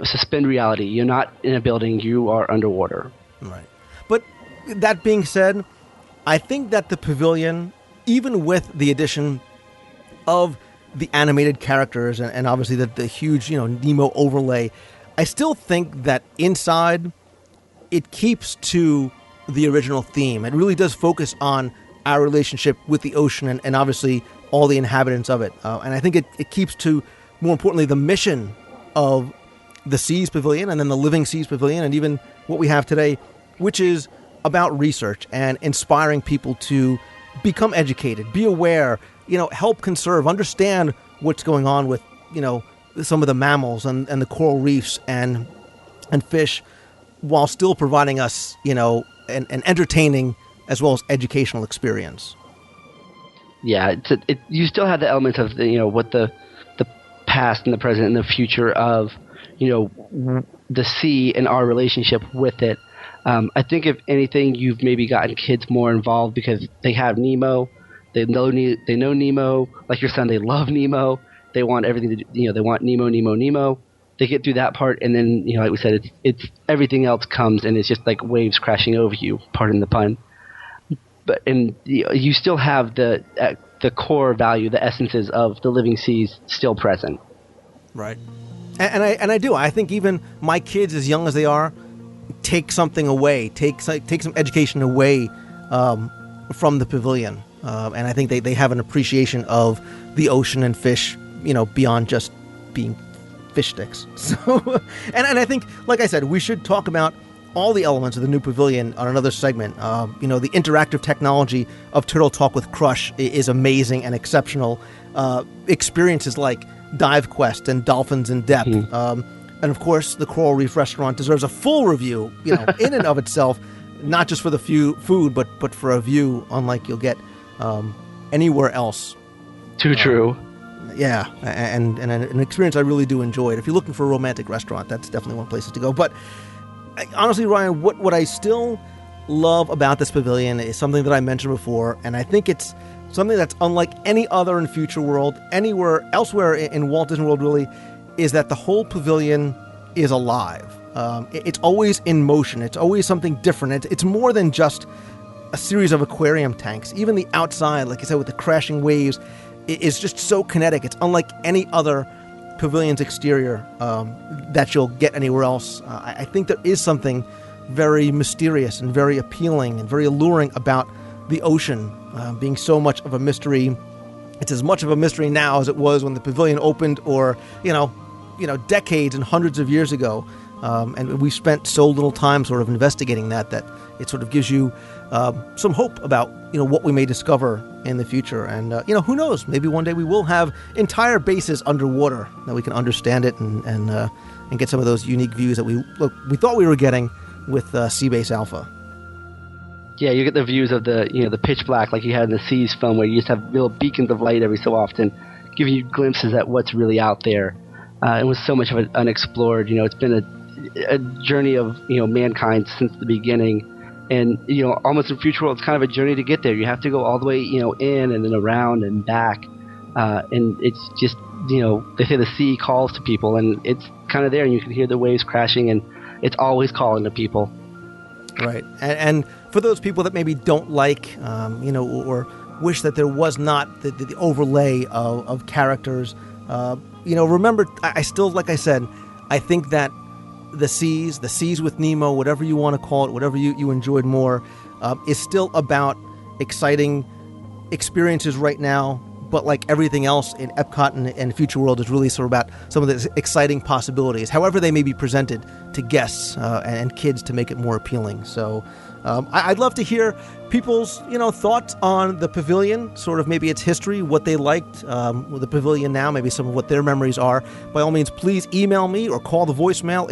suspend reality. You're not in a building, you are underwater. Right. But that being said, I think that the pavilion, even with the addition of the animated characters and obviously the huge, Nemo overlay, I still think that inside it keeps to the original theme. It really does focus on our relationship with the ocean and obviously all the inhabitants of it. And I think it keeps to, more importantly, the mission of the Seas Pavilion and then the Living Seas Pavilion and even what we have today, which is about research and inspiring people to become educated, be aware, help conserve, understand what's going on with, some of the mammals and the coral reefs and fish, while still providing us, an entertaining as well as educational experience. Yeah, you still have the elements of what the past and the present and the future of the sea and our relationship with it. I think if anything, you've maybe gotten kids more involved because they have Nemo, they know Nemo. Like your son, they love Nemo. They want everything to they want Nemo. They get through that part, and then like we said, it's everything else comes, and it's just like waves crashing over you. Pardon the pun. But you still have the core value, the essences of the Living Seas still present. Right. And I do. I think even my kids, as young as they are, take something away, take some education away from the pavilion. And I think they have an appreciation of the ocean and fish, beyond just being fish sticks. So, and I think, like I said, we should talk about all the elements of the new pavilion on another segment. The interactive technology of Turtle Talk with Crush is amazing and exceptional. Experiences like Dive Quest and Dolphins in Depth. And of course, the Coral Reef Restaurant deserves a full review, in and of itself, not just for the food, but for a view unlike you'll get anywhere else. Too true. Yeah, and an experience I really do enjoy. If you're looking for a romantic restaurant, that's definitely one place to go. But honestly, Ryan, what I still love about this pavilion is something that I mentioned before, and I think it's something that's unlike any other in Future World, anywhere elsewhere in Walt Disney World really, is that the whole pavilion is alive. It's always in motion. It's always something different. It's more than just a series of aquarium tanks. Even the outside, like I said, with the crashing waves, is just so kinetic. It's unlike any other pavilion's exterior that you'll get anywhere else. I think there is something very mysterious and very appealing and very alluring about the ocean being so much of a mystery. It's as much of a mystery now as it was when the pavilion opened, or decades and hundreds of years ago. And we spent so little time sort of investigating that it sort of gives you some hope about what we may discover in the future. And who knows? Maybe one day we will have entire bases underwater that we can understand it and get some of those unique views that we thought we were getting with Seabase Alpha. Yeah, you get the views of the pitch black like you had in the Seas film, where you just have little beacons of light every so often, giving you glimpses at what's really out there. It was so much of it unexplored. It's been a journey of mankind since the beginning, and almost in Future World, it's kind of a journey to get there. You have to go all the way in and then around and back, and it's just they say the sea calls to people, and it's kind of there, and you can hear the waves crashing, and it's always calling to people. Right, and for those people that maybe don't like, or wish that there was not the overlay of characters, remember, I still, like I said, I think that the seas with Nemo, whatever you want to call it, whatever you enjoyed more, is still about exciting experiences right now. But like everything else in Epcot and Future World, is really sort of about some of the exciting possibilities, however they may be presented to guests and kids, to make it more appealing. So I'd love to hear people's thoughts on the pavilion, sort of maybe its history, what they liked with the pavilion now, maybe some of what their memories are. By all means, please email me or call the voicemail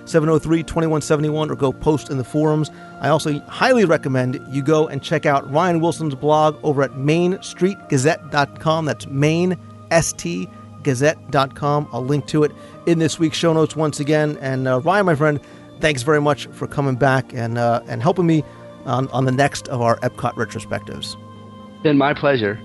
888-703-2171, or go post in the forums. I also highly recommend you go and check out Ryan Wilson's blog over at mainstreetgazette.com. That's Main, ST, Gazette.com. I'll link to it in this week's show notes once again. And Ryan, my friend, thanks very much for coming back and helping me on the next of our Epcot retrospectives. Been my pleasure.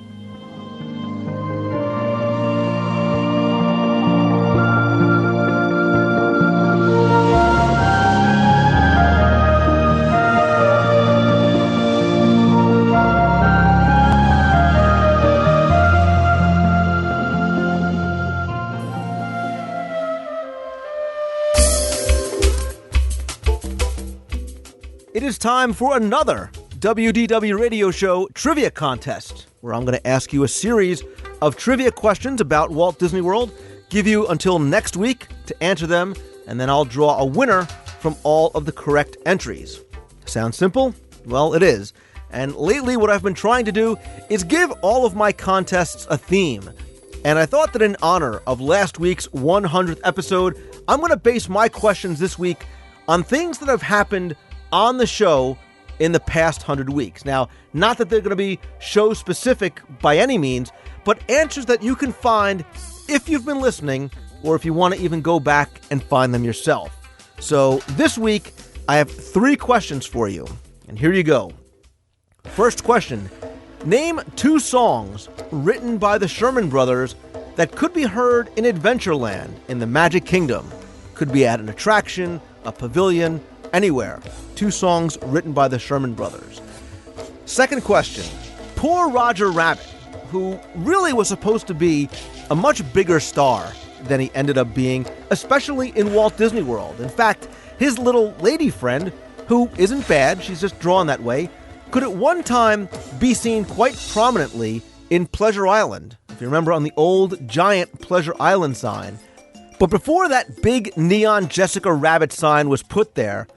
It is time for another WDW radio show trivia contest, where I'm going to ask you a series of trivia questions about Walt Disney World, give you until next week to answer them, and then I'll draw a winner from all of the correct entries. Sounds simple? Well, it is. And lately, what I've been trying to do is give all of my contests a theme. And I thought that in honor of last week's 100th episode, I'm going to base my questions this week on things that have happened on the show in the past 100 weeks. Now, not that they're going to be show specific by any means, but answers that you can find if you've been listening, or if you want to even go back and find them yourself. So this week, I have 3 questions for you, and here you go. First question: name 2 songs written by the Sherman Brothers that could be heard in Adventureland in the Magic Kingdom. Could be at an attraction, a pavilion, anywhere. 2 songs written by the Sherman Brothers. Second question: poor Roger Rabbit, who really was supposed to be a much bigger star than he ended up being, especially in Walt Disney World. In fact, his little lady friend, who isn't bad, she's just drawn that way, could at one time be seen quite prominently in Pleasure Island, if you remember, on the old giant Pleasure Island sign. But before that big neon Jessica Rabbit sign was put there,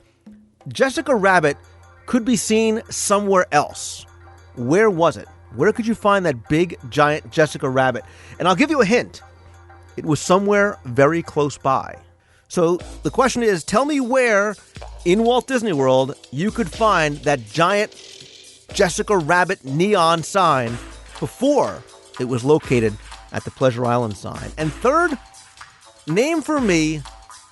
Jessica Rabbit could be seen somewhere else. Where was it? Where could you find that big, giant Jessica Rabbit? And I'll give you a hint. It was somewhere very close by. So the question is, tell me where in Walt Disney World you could find that giant Jessica Rabbit neon sign before it was located at the Pleasure Island sign. And third, name for me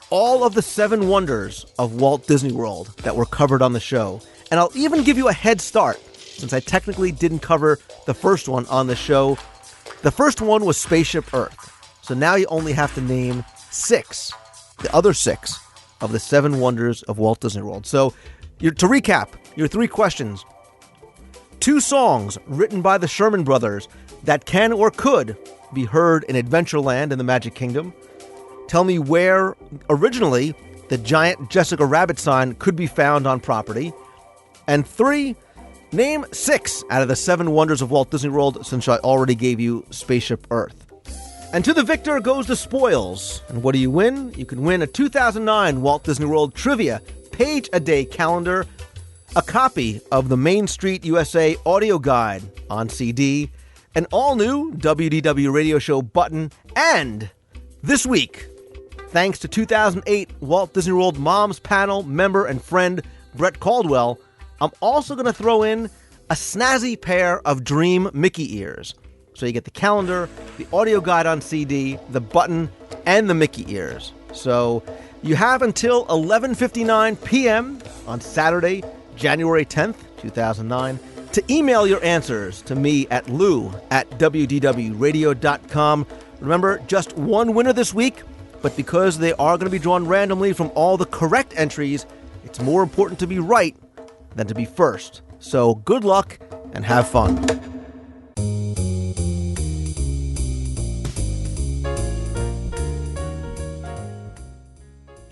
all of the 7 wonders of Walt Disney World that were covered on the show. And I'll even give you a head start, since I technically didn't cover the first one on the show. The first one was Spaceship Earth. So now you only have to name 6, the other 6, of the 7 wonders of Walt Disney World. So to recap, your 3 questions. 2 songs written by the Sherman Brothers that can or could be heard in Adventureland in the Magic Kingdom. Tell me where, originally, the giant Jessica Rabbit sign could be found on property. And 3, name 6 out of the 7 wonders of Walt Disney World, since I already gave you Spaceship Earth. And to the victor goes the spoils. And what do you win? You can win a 2009 Walt Disney World Trivia Page-A-Day calendar, a copy of the Main Street USA audio guide on CD, an all-new WDW radio show button, and this week, thanks to 2008 Walt Disney World Moms Panel member and friend Brett Caldwell, I'm also going to throw in a snazzy pair of Dream Mickey ears. So you get the calendar, the audio guide on CD, the button, and the Mickey ears. So you have until 11:59 p.m. on Saturday, January 10th, 2009, to email your answers to me at lou@wdwradio.com. Remember, just one winner this week, but because they are going to be drawn randomly from all the correct entries, it's more important to be right than to be first. So good luck and have fun.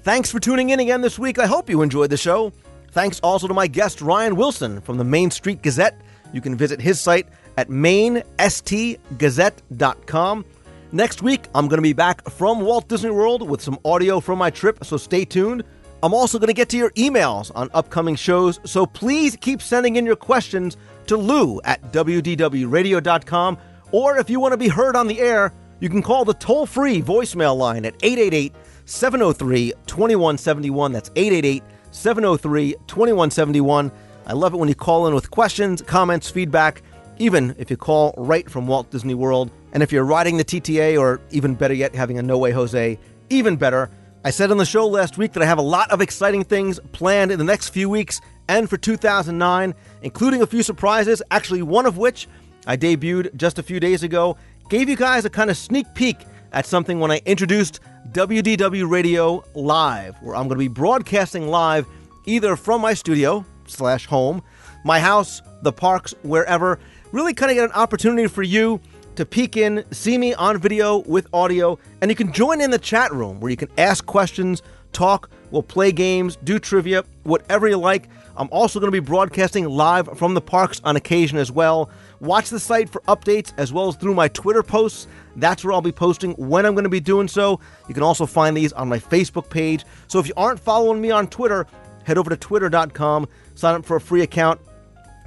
Thanks for tuning in again this week. I hope you enjoyed the show. Thanks also to my guest, Ryan Wilson from the Main Street Gazette. You can visit his site at mainstgazette.com. Next week, I'm going to be back from Walt Disney World with some audio from my trip, so stay tuned. I'm also going to get to your emails on upcoming shows, so please keep sending in your questions to lou@wdwradio.com. Or if you want to be heard on the air, you can call the toll-free voicemail line at 888-703-2171. That's 888-703-2171. I love it when you call in with questions, comments, feedback, even if you call right from Walt Disney World. And if you're riding the TTA, or even better yet, having a No Way Jose, even better. I said on the show last week that I have a lot of exciting things planned in the next few weeks and for 2009, including a few surprises, actually one of which I debuted just a few days ago. Gave you guys a kind of sneak peek at something when I introduced WDW Radio Live, where I'm going to be broadcasting live either from my studio/home, my house, the parks, wherever. Really kind of get an opportunity for you to peek in, see me on video with audio, and you can join in the chat room where you can ask questions, talk, we'll play games, do trivia, whatever you like. I'm also going to be broadcasting live from the parks on occasion as well. Watch the site for updates as well as through my Twitter posts. That's where I'll be posting when I'm going to be doing so. You can also find these on my Facebook page. So if you aren't following me on Twitter, head over to twitter.com, sign up for a free account.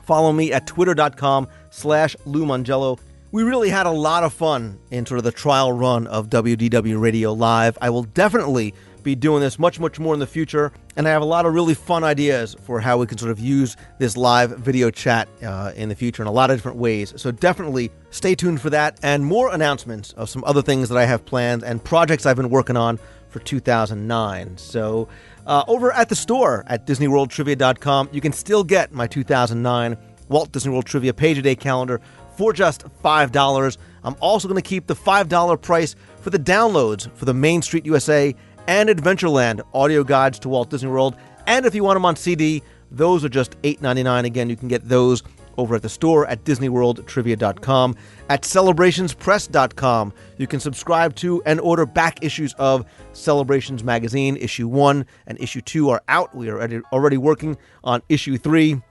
Follow me at twitter.com/Lou Mongello. We really had a lot of fun in sort of the trial run of WDW Radio Live. I will definitely be doing this much, much more in the future, and I have a lot of really fun ideas for how we can sort of use this live video chat in the future in a lot of different ways. So definitely stay tuned for that, and more announcements of some other things that I have planned and projects I've been working on for 2009. So over at the store at DisneyWorldTrivia.com, you can still get my 2009 Walt Disney World Trivia Page-A-Day calendar for just $5. I'm also going to keep the $5 price for the downloads for the Main Street USA and Adventureland audio guides to Walt Disney World. And if you want them on CD, those are just $8.99. Again, you can get those over at the store at DisneyWorldTrivia.com. At CelebrationsPress.com, you can subscribe to and order back issues of Celebrations Magazine. Issue 1 and Issue 2 are out. We are already working on Issue 3.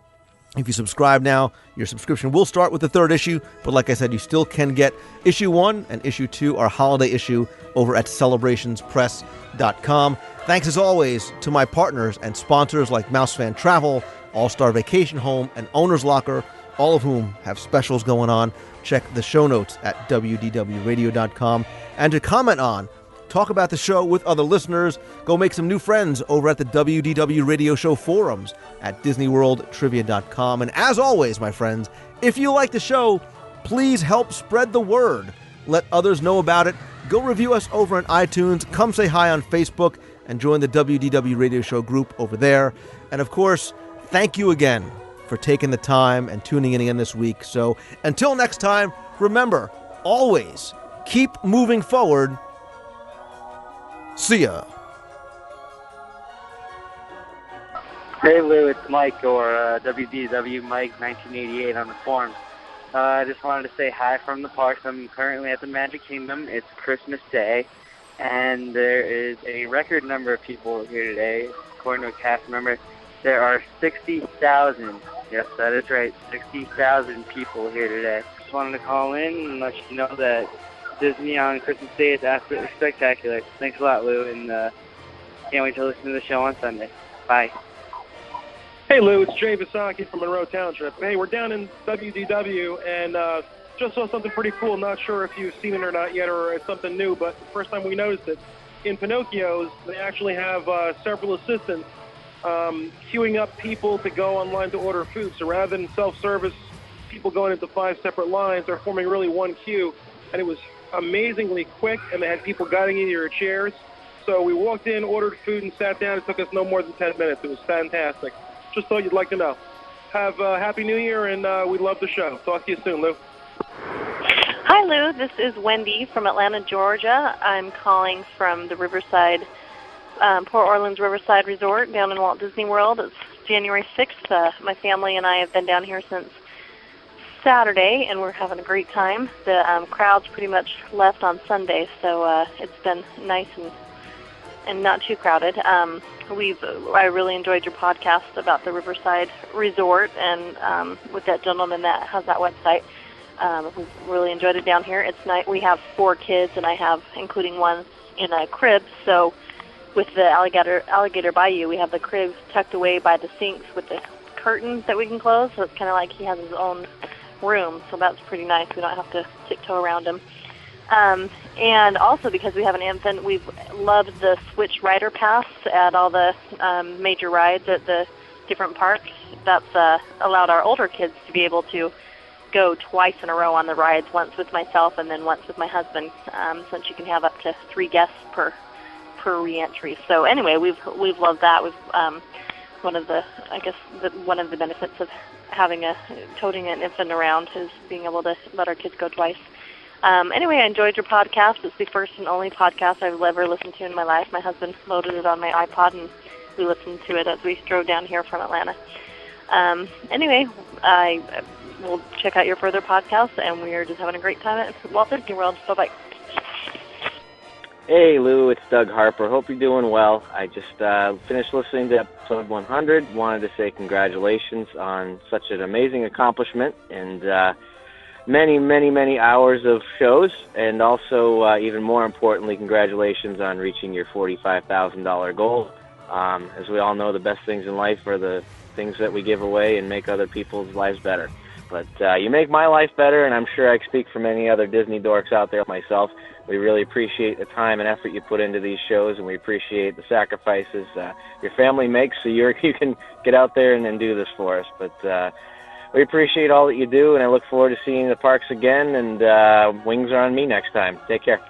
If you subscribe now, your subscription will start with the 3rd issue, but like I said, you still can get Issue 1 and Issue 2, our holiday issue, over at CelebrationsPress.com. Thanks as always to my partners and sponsors like MouseFan Travel, All-Star Vacation Home, and Owner's Locker, all of whom have specials going on. Check the show notes at WDWRadio.com. And to comment on, talk about the show with other listeners, go make some new friends over at the WDW Radio Show forums at DisneyWorldTrivia.com. And as always, my friends, if you like the show, please help spread the word Let others know about it. Go review us over on iTunes. Come say hi on Facebook and join the WDW Radio Show group over there. And of course, thank you again for taking the time and tuning in again this week. So until next time, remember, always keep moving forward. See ya. Hey Lou, it's Mike, or WDW Mike 1988 on the forums. I just wanted to say hi from the parks. I'm currently at the Magic Kingdom. It's Christmas Day, and there is a record number of people here today. According to a cast member, there are 60,000. Yes, that is right, 60,000 people here today. Just wanted to call in and let you know that Disney on Christmas Day is absolutely spectacular. Thanks a lot, Lou, and can't wait to listen to the show on Sunday. Bye. Hey Lou, it's Jay Visaki from Monroe Township. Hey, we're down in WDW and just saw something pretty cool. Not sure if you've seen it or not yet, or it's something new, but the first time we noticed it, in Pinocchio's, they actually have several assistants queuing up people to go online to order food. So rather than self-service, people going into 5 separate lines, they're forming really one queue, and it was amazingly quick, and they had people guiding you to your chairs. So we walked in, ordered food, and sat down. It took us no more than 10 minutes. It was fantastic. Just thought you'd like to know. Have a Happy New Year, and we love the show. Talk to you soon, Lou. Hi, Lou. This is Wendy from Atlanta, Georgia. I'm calling from the Riverside, Port Orleans Riverside Resort down in Walt Disney World. It's January 6th. My family and I have been down here since Saturday, and we're having a great time. The crowd's pretty much left on Sunday, so it's been nice and not too crowded. I really enjoyed your podcast about the Riverside Resort, and with that gentleman that has that website. We really enjoyed it down here. It's nice. We have 4 kids, and I have, including one in a crib. So with the alligator bayou, we have the crib tucked away by the sinks with the curtains that we can close. So it's kind of like he has his own room. So that's pretty nice. We don't have to tiptoe around him. And also because we have an infant, we've loved the Switch Rider Pass at all the major rides at the different parks. That's allowed our older kids to be able to go twice in a row on the rides, once with myself and then once with my husband, since you can have up to 3 guests per re-entry. So anyway, we've loved that. We've one of the benefits of having toting an infant around is being able to let our kids go twice. Anyway, I enjoyed your podcast. It's the first and only podcast I've ever listened to in my life. My husband loaded it on my iPod, and we listened to it as we drove down here from Atlanta. Anyway, I will check out your further podcasts, and we are just having a great time at Walt Disney World. Bye-bye. Hey, Lou, it's Doug Harper. Hope you're doing well. I just finished listening to episode 100. Wanted to say congratulations on such an amazing accomplishment, and many, many, many hours of shows, and also, even more importantly, congratulations on reaching your $45,000 goal. As we all know, the best things in life are the things that we give away and make other people's lives better. But you make my life better, and I'm sure I speak for many other Disney dorks out there like myself. We really appreciate the time and effort you put into these shows, and we appreciate the sacrifices your family makes so you can get out there and do this for us. But we appreciate all that you do, and I look forward to seeing the parks again, and wings are on me next time. Take care.